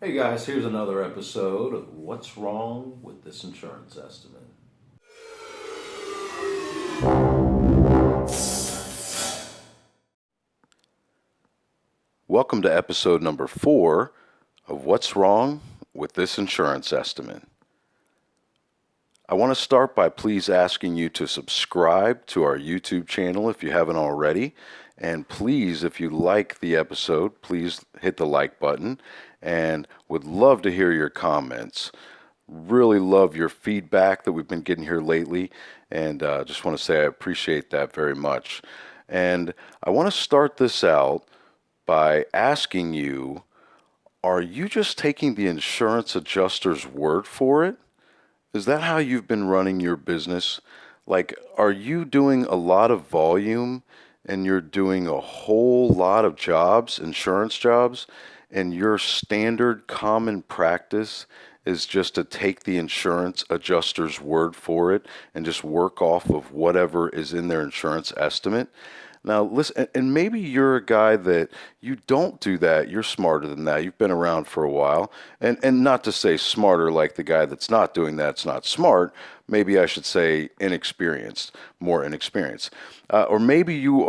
Hey guys, here's another episode of What's Wrong with This Insurance Estimate. Welcome to episode number 4 of What's Wrong with This Insurance Estimate. I want to start by please asking you to subscribe to our YouTube channel if you haven't already. And please, if you like the episode, please hit the like button and would love to hear your comments. Really love your feedback that we've been getting here lately, and just want to say I appreciate that very much. And I want to start this out by asking you, are you just taking the insurance adjuster's word for it? Is that how you've been running your business? Like, are you doing a lot of volume and you're doing a whole lot of jobs, insurance jobs, and your standard common practice is just to take the insurance adjuster's word for it and just work off of whatever is in their insurance estimate? Now, listen, and maybe you're a guy that you don't do that. You're smarter than that. You've been around for a while. And not to say smarter like the guy that's not doing that's not smart. Maybe I should say inexperienced, more inexperienced. Or maybe you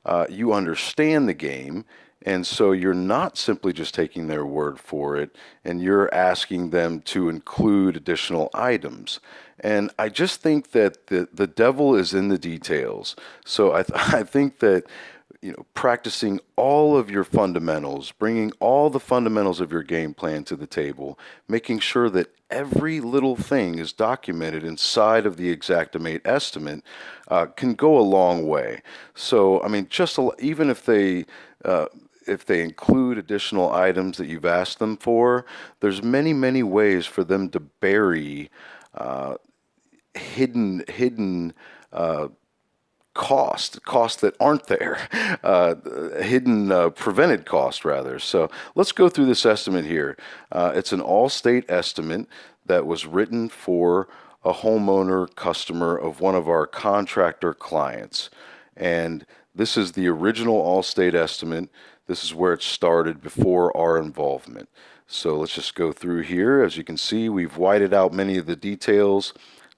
understand the game, and so you're not simply just taking their word for it, and you're asking them to include additional items. And I just think that the devil is in the details. So I think that practicing all of your fundamentals, bringing all the fundamentals of your game plan to the table, making sure that every little thing is documented inside of the Xactimate estimate can go a long way. So, I mean, even if they include additional items that you've asked them for, there's many ways for them to bury uh, hidden costs that aren't there, hidden prevented cost rather. So let's go through this estimate here. It's an Allstate estimate that was written for a homeowner customer of one of our contractor clients. And this is the original Allstate estimate. This is where it started before our involvement. So let's just go through here. As you can see, we've whited out many of the details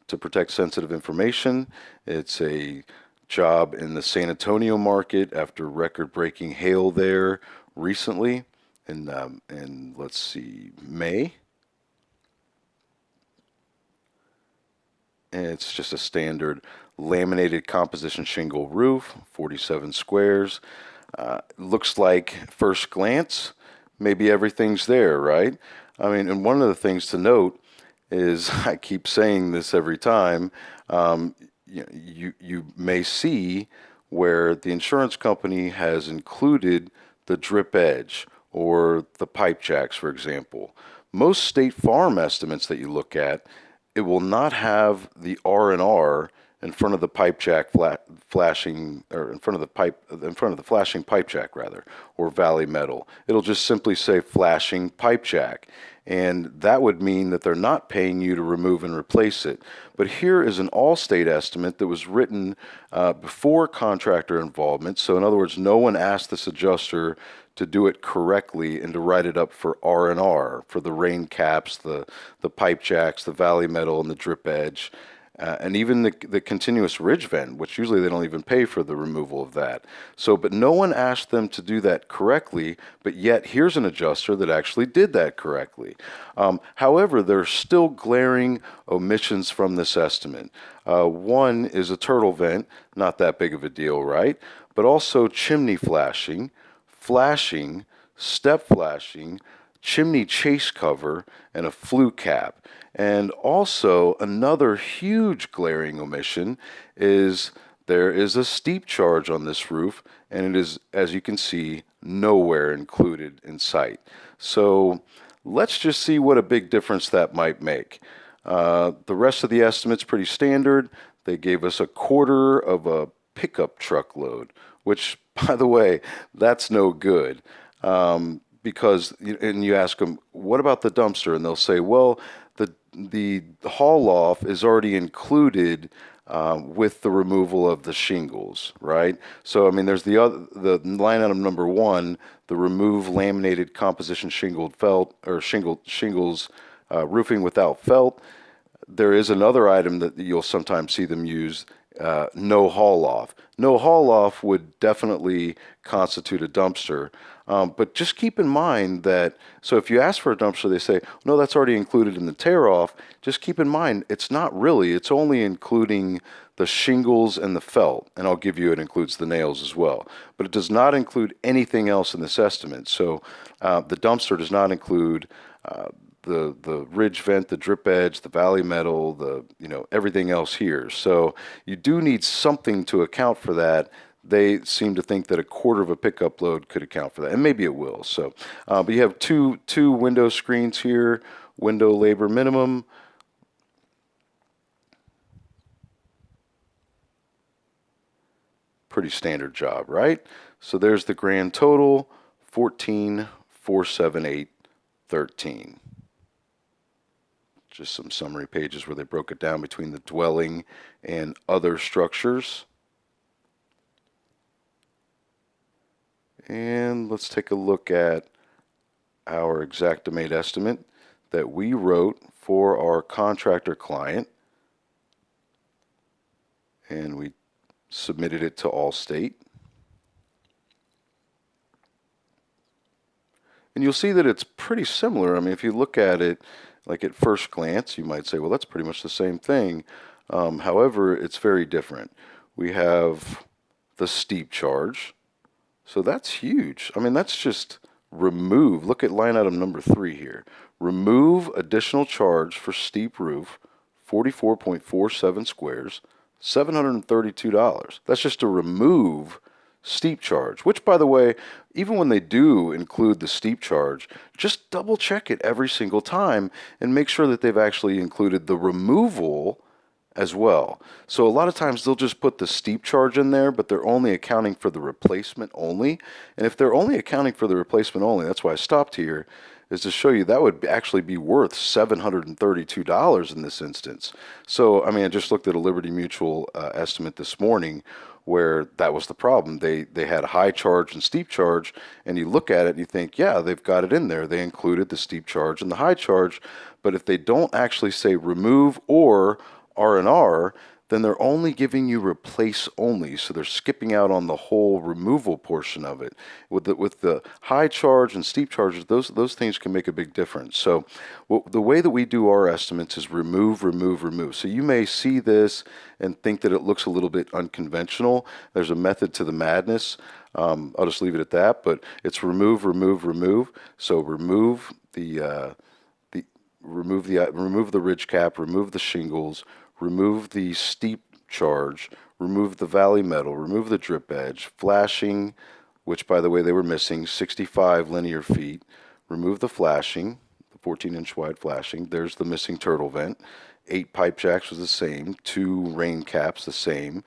to protect sensitive information. It's a job in the San Antonio market after record-breaking hail there recently, in let's see, May. And it's just a standard laminated composition shingle roof, 47 squares. Looks like first glance, maybe everything's there, right? I mean, and one of the things to note is I keep saying this every time. You may see where the insurance company has included the drip edge or the pipe jacks, for example. Most State Farm estimates that you look at, it will not have the R&R in front of the pipe jack flashing, or in front of the flashing pipe jack rather, or valley metal. It'll just simply say flashing pipe jack, and that would mean that they're not paying you to remove and replace it. But here is an Allstate estimate that was written before contractor involvement. So in other words, no one asked this adjuster to do it correctly and to write it up for R&R, for the rain caps, the pipe jacks, the valley metal, and the drip edge. And even the continuous ridge vent, which usually they don't even pay for the removal of that. So, but no one asked them to do that correctly, but yet here's an adjuster that actually did that correctly. However, there are still glaring omissions from this estimate. One is a turtle vent, not that big of a deal, right? But also chimney flashing, step flashing, chimney chase cover, and a flue cap. And also, another huge glaring omission is there is a steep charge on this roof, and it is, as you can see, nowhere included in sight. So let's just see what a big difference that might make. The rest of the estimate's pretty standard. They gave us a quarter of a pickup truck load, which, by the way, that's no good. Because, and you ask them, what about the dumpster? And they'll say, well, the haul off is already included with the removal of the shingles, right? So I mean, there's the line item number one, the remove laminated composition shingled felt or shingles roofing without felt. There is another item that you'll sometimes see them use, no haul off. No haul off would definitely constitute a dumpster. But just keep in mind that, so if you ask for a dumpster, they say, no, that's already included in the tear off. Just keep in mind, it's not really, it's only including the shingles and the felt. And I'll give you, it includes the nails as well. But it does not include anything else in this estimate. So the dumpster does not include the ridge vent, the drip edge, the valley metal, the everything else here. So you do need something to account for that. They seem to think that a quarter of a pickup load could account for that, and maybe it will. So, but you have two window screens here, window labor minimum. Pretty standard job, right? So there's the grand total, 14,478.13. Just some summary pages where they broke it down between the dwelling and other structures. And let's take a look at our Xactimate estimate that we wrote for our contractor client. And we submitted it to Allstate. And you'll see that it's pretty similar. I mean, if you look at it, like at first glance, you might say, well, that's pretty much the same thing. However, it's very different. We have the steep charge. So that's huge. I mean, that's just remove. Look at line item number 3 here. Remove additional charge for steep roof, 44.47 squares, $732. That's just to remove steep charge, which, by the way, even when they do include the steep charge, just double check it every single time and make sure that they've actually included the removal as well. So a lot of times they'll just put the steep charge in there, but they're only accounting for the replacement only. And if they're only accounting for the replacement only, that's why I stopped here, is to show you that would actually be worth $732 in this instance. So, I mean, I just looked at a Liberty Mutual estimate this morning where that was the problem. They had high charge and steep charge, and you look at it and you think, yeah, they've got it in there. They included the steep charge and the high charge, but if they don't actually say remove or R&R, then they're only giving you replace only. So they're skipping out on the whole removal portion of it. With the high charge and steep charges, those things can make a big difference. So the way that we do our estimates is remove, remove, remove. So you may see this and think that it looks a little bit unconventional. There's a method to the madness. I'll just leave it at that, but it's remove, remove, remove. So remove remove the ridge cap, remove the shingles, remove the steep charge, remove the valley metal, remove the drip edge, flashing, which by the way they were missing 65 linear feet, remove the flashing, the 14-inch wide flashing, there's the missing turtle vent, 8 pipe jacks was the same, 2 rain caps the same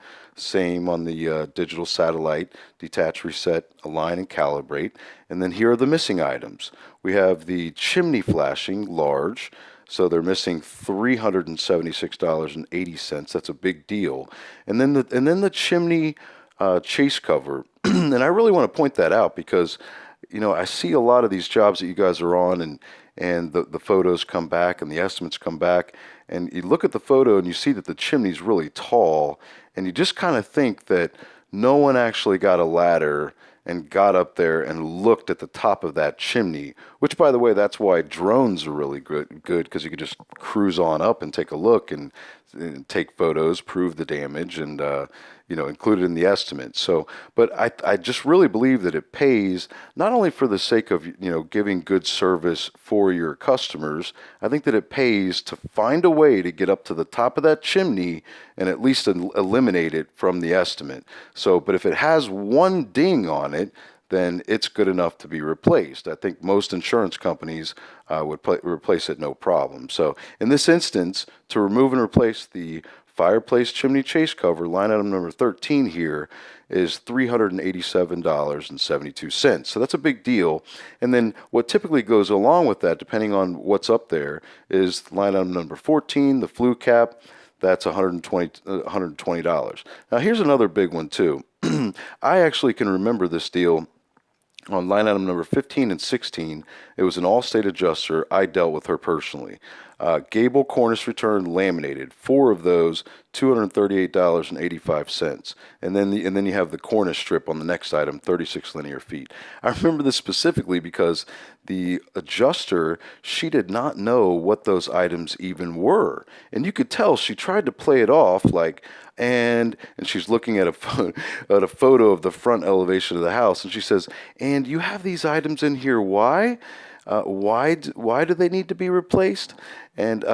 on the digital satellite, detach, reset, align, and calibrate. And then here are the missing items. We have the chimney flashing, large, so they're missing $376.80. That's a big deal. And then the chimney chase cover, and I really want to point that out because, I see a lot of these jobs that you guys are on, and the photos come back and the estimates come back, and you look at the photo and you see that the chimney's really tall, and you just kind of think that no one actually got a ladder and got up there and looked at the top of that chimney, which, by the way, that's why drones are really good because you could just cruise on up and take a look and take photos, prove the damage, and include it in the estimate. So, but I just really believe that it pays not only for the sake of giving good service for your customers. I think that it pays to find a way to get up to the top of that chimney and at least eliminate it from the estimate. So, but if it has one ding on it, then it's good enough to be replaced. I think most insurance companies would replace it no problem. So in this instance, to remove and replace the fireplace chimney chase cover, line item number 13 here is $387.72. So that's a big deal. And then what typically goes along with that, depending on what's up there, is line item number 14, the flue cap. that's $120. Now here's another big one too. I actually can remember this deal on line item number 15 and 16. It was an Allstate adjuster. I dealt with her personally. Gable cornice return laminated, four of those, $238.85. And then you have the cornice strip on the next item, 36 linear feet. I remember this specifically because the adjuster, she did not know what those items even were. And you could tell she tried to play it off like, and she's looking at at a photo of the front elevation of the house, and she says, "And you have these items in here. Why? Why do they need to be replaced? And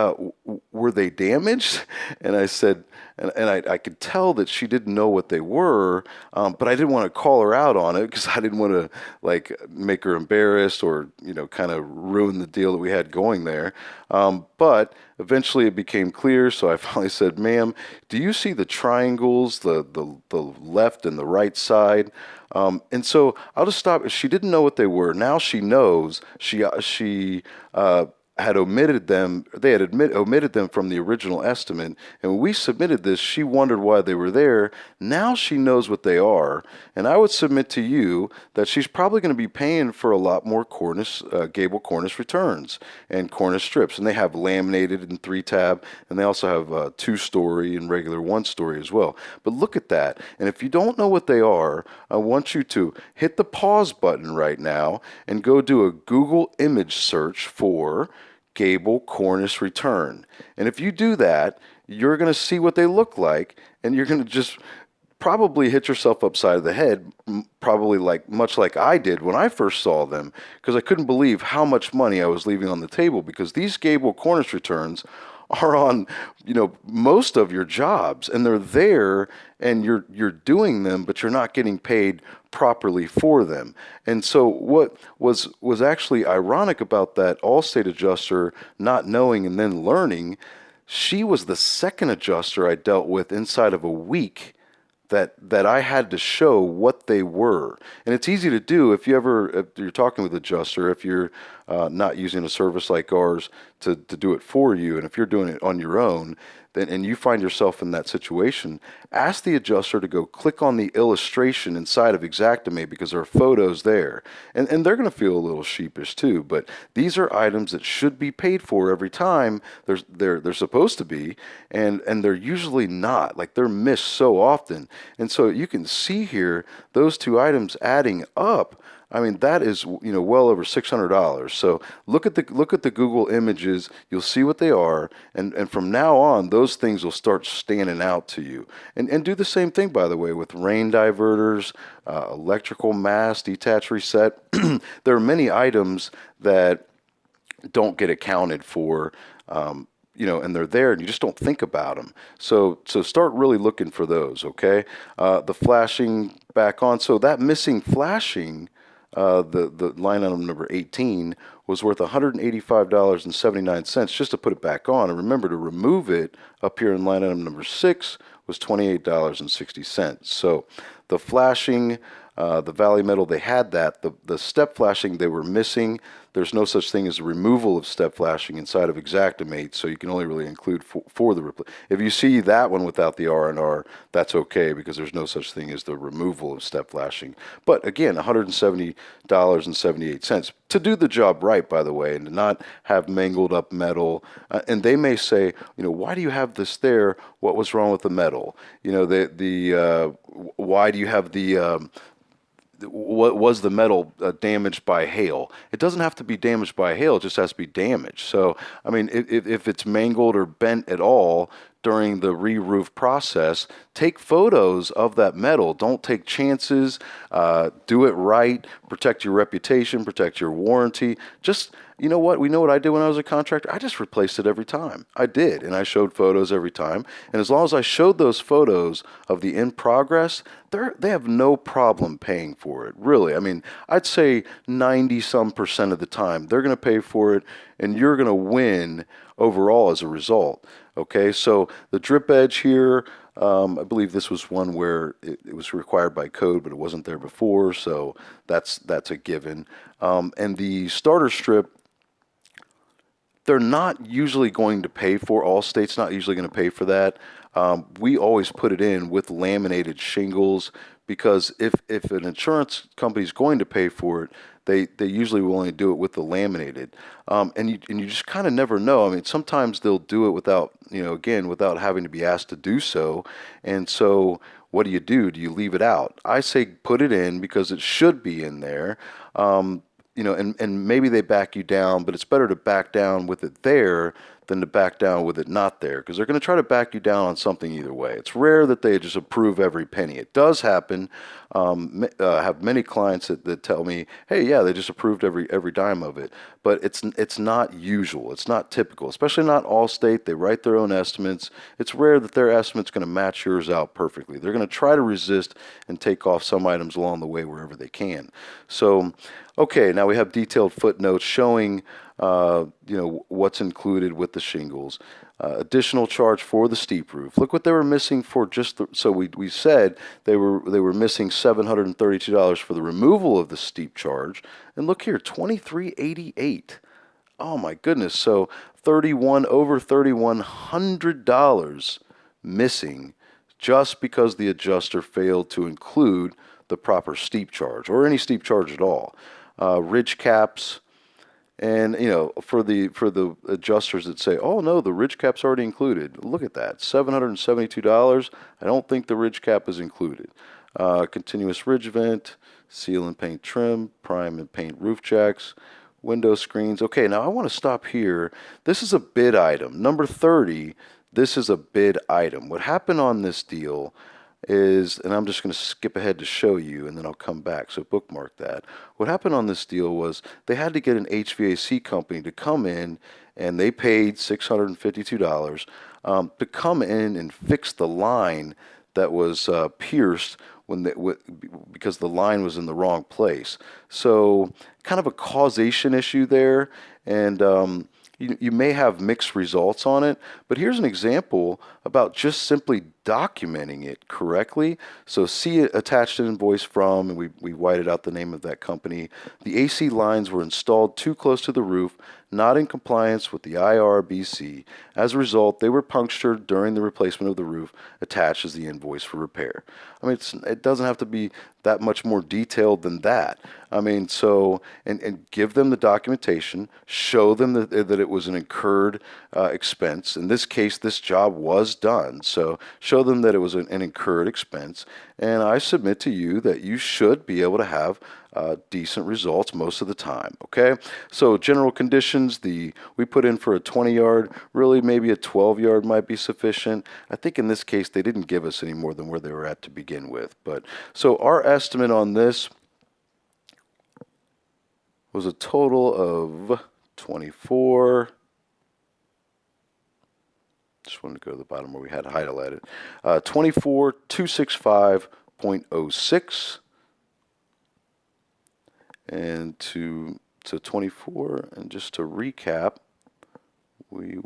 were they damaged?" And I said, I could tell that she didn't know what they were, but I didn't want to call her out on it because I didn't want to like make her embarrassed or kind of ruin the deal that we had going there. But eventually it became clear, so I finally said, "Ma'am, do you see the triangles, the left and the right side?" And so I'll just stop. She didn't know what they were. Now she knows. She had omitted them. They had omitted them from the original estimate. And when we submitted this, she wondered why they were there. Now she knows what they are. And I would submit to you that she's probably going to be paying for a lot more gable cornice returns and cornice strips. And they have laminated and 3-tab, and they also have 2-story and regular 1-story as well. But look at that. And if you don't know what they are, I want you to hit the pause button right now and go do a Google image search for gable cornice return. And if you do that, you're going to see what they look like, and you're going to just probably hit yourself upside the head, probably much like I did when I first saw them, because I couldn't believe how much money I was leaving on the table, because these gable cornice returns are on most of your jobs, and they're there, and you're doing them, but you're not getting paid properly for them. And so what was actually ironic about that Allstate adjuster not knowing and then learning, she was the second adjuster I dealt with inside of a week that I had to show what they were. And it's easy to do if you're talking with an adjuster, if you're not using a service like ours to do it for you, and if you're doing it on your own, then and you find yourself in that situation, ask the adjuster to go click on the illustration inside of Xactimate, because there are photos there. And they're going to feel a little sheepish too, but these are items that should be paid for every time they're supposed to be, and they're usually not. Like, they're missed so often. And so you can see here those two items adding up. I mean, that is well over $600. So look at the Google images. You'll see what they are, and from now on, those things will start standing out to you. And do the same thing, by the way, with rain diverters, electrical mass, detach reset. There are many items that don't get accounted for. And they're there, and you just don't think about them. So start really looking for those, okay? The flashing back on. So that missing flashing, the line item number 18, was worth $185.79 just to put it back on. And remember, to remove it up here in line item number 6 was $28.60. So the flashing, the Valley Metal, they had that. The step flashing they were missing. There's no such thing as a removal of step flashing inside of Xactimate, so you can only really include for the if you see that one without the R&R, that's okay, because there's no such thing as the removal of step flashing. But again, $170.78 to do the job right, by the way, and to not have mangled up metal. And they may say, why do you have this there? What was wrong with the metal? Why do you have the what was the metal damaged by hail? It doesn't have to be damaged by hail, it just has to be damaged. So, I mean, if it's mangled or bent at all during the re-roof process, take photos of that metal. Don't take chances. Do it right. Protect your reputation, protect your warranty. Just, we know what I did when I was a contractor? I just replaced it every time. I did, and I showed photos every time. And as long as I showed those photos of the in progress, they have no problem paying for it, really. I mean, I'd say 90-some% of the time they're going to pay for it, and you're going to win overall as a result. Okay, so the drip edge here, I believe this was one where it was required by code, but it wasn't there before, so that's a given. And the starter strip, they're not usually going to pay for, Allstate's not usually going to pay for that. We always put it in with laminated shingles because if an insurance company is going to pay for it, they usually will only do it with the laminated. And you just kind of never know. I mean, sometimes they'll do it without, again, without having to be asked to do so. And so what do you do? Do you leave it out? I say put it in because it should be in there. And maybe they back you down, but it's better to back down with it there than to back down with it not there, because they're going to try to back you down on something either way. It's rare that they just approve every penny. It does happen. Have many clients that tell me, hey, yeah, they just approved every dime of it, but it's not usual. It's not typical, especially not Allstate. They write their own estimates. It's rare that their estimate's going to match yours out perfectly. They're going to try to resist and take off some items along the way wherever they can. So, okay, now we have detailed footnotes showing what's included with the shingles. Additional charge for the steep roof. Look what they were missing for so we said they were missing $732 for the removal of the steep charge. And look here, $23.88. Oh my goodness. So over $3,100 missing just because the adjuster failed to include the proper steep charge or any steep charge at all. Ridge caps. And for the adjusters that say, "Oh no, the ridge cap's already included." Look at that, $772. I don't think the ridge cap is included. Continuous ridge vent, seal and paint trim, prime and paint roof jacks, window screens. Okay, now I want to stop here. This is a bid item. Number 30. This is a bid item. What happened on this deal is, and I'm just going to skip ahead to show you, and then I'll come back, so bookmark that. What happened on this deal was they had to get an HVAC company to come in, and they paid $652 to come in and fix the line that was pierced because the line was in the wrong place. So kind of a causation issue there, and you may have mixed results on it, but here's an example about just simply documenting it correctly. So see attached invoice from, and we whited out the name of that company. The AC lines were installed too close to the roof, not in compliance with the IRBC. As a result, they were punctured during the replacement of the roof, attached as the invoice for repair. I mean, it doesn't have to be that much more detailed than that. I mean, so, and give them the documentation, show them that it was an incurred expense. In this case, this job was done, so show them that it was an incurred expense, and I submit to you that you should be able to have decent results most of the time. Okay, so general conditions, we put in for a 20-yard, really maybe a 12-yard might be sufficient. I think in this case they didn't give us any more than where they were at to begin with. But so our estimate on this was a total of 24. Just wanted to go to the bottom where we had highlighted. 24,265.06. And to 24, and just to recap, we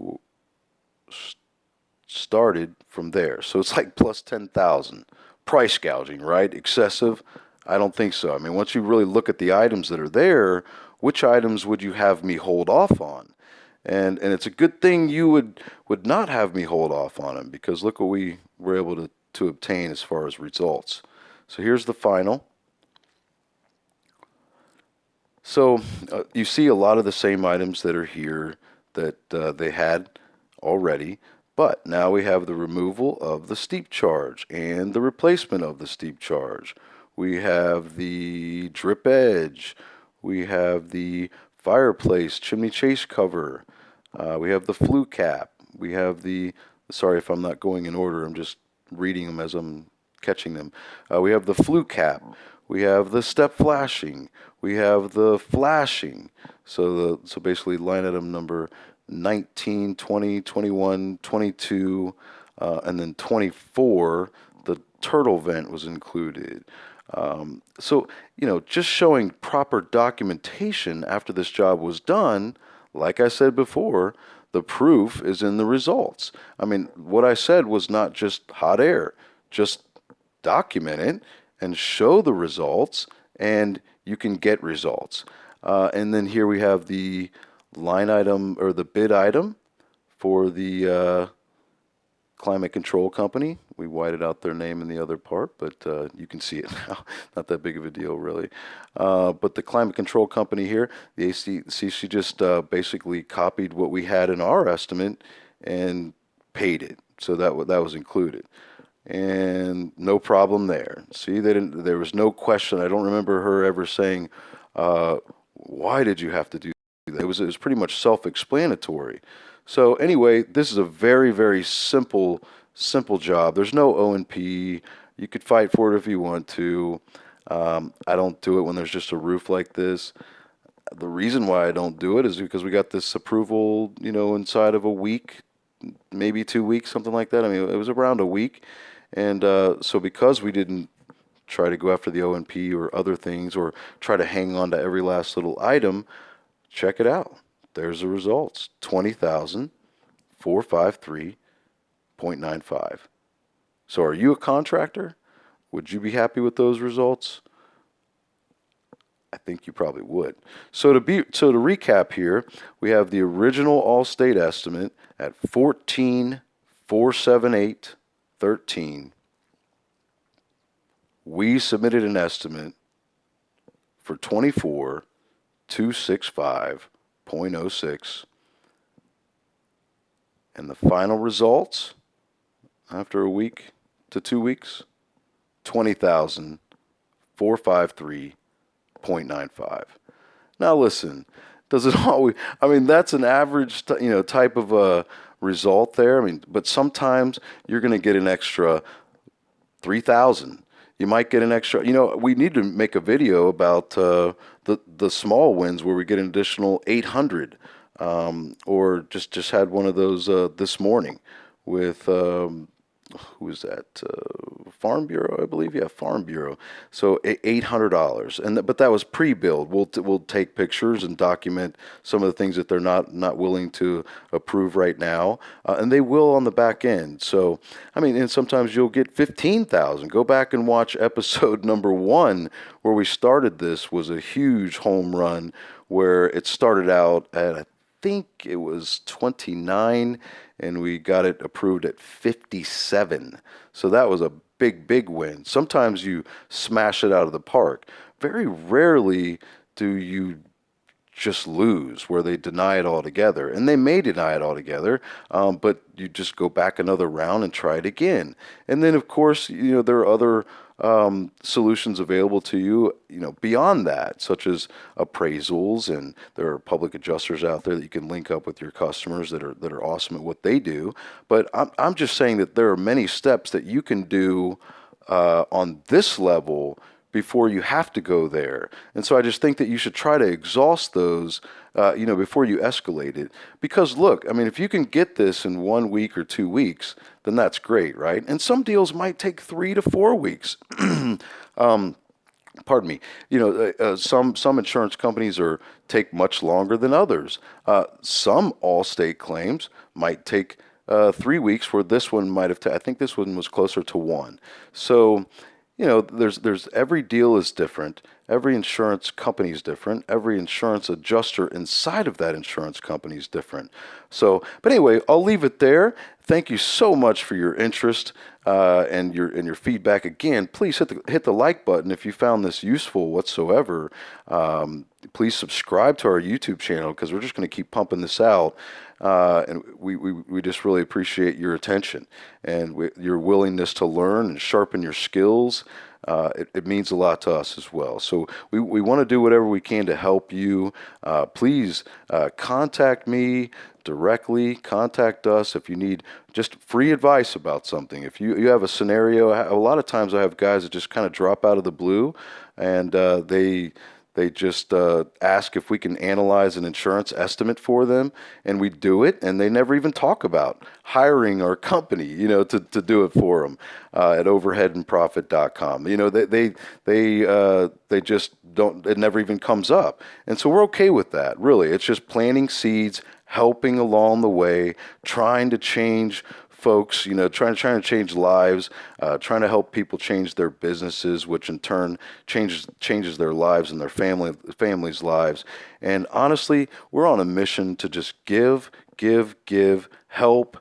started from there. So it's like plus 10,000. Price gouging, right? Excessive? I don't think so. I mean, once you really look at the items that are there, which items would you have me hold off on? And it's a good thing you would not have me hold off on them, because look what we were able to obtain as far as results. So here's the final. So you see a lot of the same items that are here that they had already, but now we have the removal of the steep charge and the replacement of the steep charge. We have the drip edge. We have the fireplace chimney chase cover. We have the flue cap. We have sorry if I'm not going in order, I'm just reading them as I'm catching them. We have the flue cap. We have the step flashing. We have the flashing. So basically line item number 19, 20, 21, 22, and then 24, the turtle vent was included. So, just showing proper documentation after this job was done, like I said before, the proof is in the results. I mean, what I said was not just hot air. Just document it and show the results, and you can get results. And then here we have the line item or the bid item for the climate control company. We whited out their name in the other part, but you can see it now. Not that big of a deal, really. But the climate control company here, the AC, she just basically copied what we had in our estimate and paid it. So that was included. And no problem there. See, there was no question. I don't remember her ever saying, why did you have to do that? It was pretty much self-explanatory. So anyway, this is a very, very simple job. There's no O&P. You could fight for it if you want to. I don't do it when there's just a roof like this. The reason why I don't do it is because we got this approval, inside of a week, maybe 2 weeks, something like that. I mean, it was around a week. And so because we didn't try to go after the O&P or other things or try to hang on to every last little item, check it out. There's the results. 20,453.95. So are you a contractor? Would you be happy with those results? I think you probably would. So to recap here, we have the original Allstate estimate at 14,478.13. We submitted an estimate for 24,265.06. And the final results after a week to 2 weeks, 20,453.95. Now listen, does it always, I mean, that's an average, type of a result there. I mean, but sometimes you're going to get an extra 3,000. You might get an extra, we need to make a video about the small wins where we get an additional 800. Or just had one of those this morning with who is that? Farm Bureau, I believe. Yeah, Farm Bureau. So $800, but that was pre-billed. We'll take pictures and document some of the things that they're not willing to approve right now, and they will on the back end. So I mean, and sometimes you'll get 15,000. Go back and watch episode number 1 where we started. This was a huge home run where it started out at, I think it was 29, and we got it approved at 57. So that was a big win. Sometimes you smash it out of the park. Very rarely do you just lose where they deny it altogether. And they may deny it altogether, but you just go back another round and try it again. And then, of course, there are other solutions available to you, beyond that, such as appraisals, and there are public adjusters out there that you can link up with your customers that are awesome at what they do. But I'm just saying that there are many steps that you can do on this level before you have to go there. And so I just think that you should try to exhaust those, before you escalate it. Because look, I mean, if you can get this in 1 week or 2 weeks, then that's great, right? And some deals might take 3 to 4 weeks. Pardon me. Some insurance companies take much longer than others. Some Allstate claims might take 3 weeks, where this one might have. I think this one was closer to 1. So, there's every deal is different. Every insurance company is different. Every insurance adjuster inside of that insurance company is different. So, but anyway, I'll leave it there. Thank you so much for your interest and your feedback. Again, please hit the like button if you found this useful whatsoever. Please subscribe to our YouTube channel, because we're just going to keep pumping this out. And we just really appreciate your attention and your willingness to learn and sharpen your skills. It means a lot to us as well. So we want to do whatever we can to help you. Please contact me directly. Contact us if you need just free advice about something. If you have a scenario, a lot of times I have guys that just kind of drop out of the blue, and they just ask if we can analyze an insurance estimate for them, and we do it, and they never even talk about hiring our company, to do it for them at overheadandprofit.com. They just don't. It never even comes up, and so we're okay with that. Really, it's just planting seeds, helping along the way, trying to change folks, trying to change lives, trying to help people change their businesses, which in turn changes their lives and their families' lives. And honestly, we're on a mission to just give, help,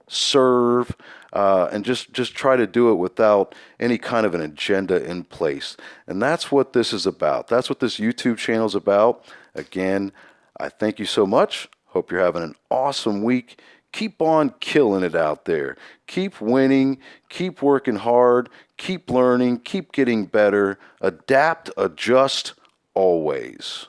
serve, and just try to do it without any kind of an agenda in place. And that's what this is about. That's what this YouTube channel is about. Again, I thank you so much. Hope you're having an awesome week. Keep on killing it out there. Keep winning. Keep working hard. Keep learning. Keep getting better. Adapt, adjust, always.